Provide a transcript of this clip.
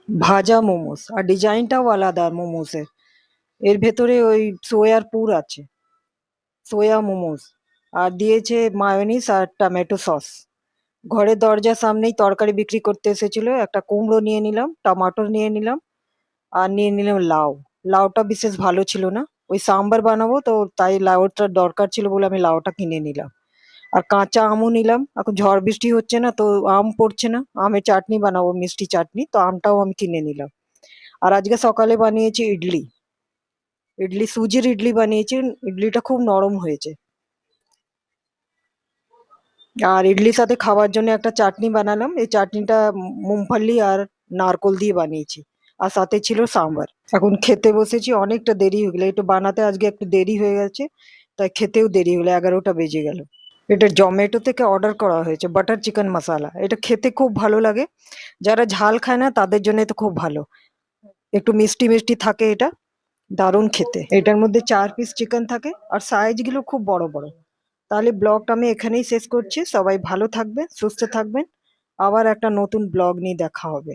ভাজা মোমোস, আর ডিজাইনটাও আলাদা মোমোসের। এর ভেতরে ওই সোয়ার পুর আছে, সোয়া মোমোস। আর দিয়েছে মায়োনিজ আর টমেটো সস। ঘরের দরজার সামনেই তরকারি বিক্রি করতে এসেছিল, একটা কুমড়ো নিয়ে নিলাম, টমাটো নিয়ে নিলাম, আর নিয়ে নিলাম লাউ। লাউটা বিশেষ ভালো ছিল না, ওই সাম্বার বানাবো তো তাই লাউটা দরকার ছিল বলে আমি লাউটা কিনে নিলাম। আর কাঁচা আমও নিলাম, এখন ঝড় বৃষ্টি হচ্ছে না তো আম পড়ছে না, আমের চাটনি বানাবো, মিষ্টি চাটনি, তো আমটাও আমি কিনে নিলাম। আর আজকে সকালে বানিয়েছি ইডলি। ইডলি সুজির ইডলি বানিয়েছি, ইডলিটা খুব নরম হয়েছে। আর ইডলির সাথে খাওয়ার জন্য একটা চাটনি বানালাম, এই চাটনিটা মুংফালি আর নারকোল দিয়ে বানিয়েছি। আর সাথে ছিল সাম্বার। এখন খেতে বসেছি, অনেকটা দেরি হয়ে গেলো, একটু বানাতে আজকে একটু দেরি হয়ে গেছে, তাই খেতেও দেরি হলো, 11টা বেজে গেল। এটা জোম্যাটো থেকে অর্ডার করা হয়েছে, বাটার চিকেন মশালা। এটা খেতে খুব ভালো লাগে, যারা ঝাল খায় না তাদের জন্য তো খুব ভালো। একটু মিষ্টি মিষ্টি থাকে এটা, দারুণ খেতে। এটার মধ্যে 4 পিস চিকেন থাকে, আর সাইজ গুলো খুব বড় বড়। তাহলে ব্লগটা আমি এখানেই শেষ করছি, সবাই ভালো থাকবেন, সুস্থ থাকবেন। আবার একটা নতুন ব্লগ নিয়ে দেখা হবে।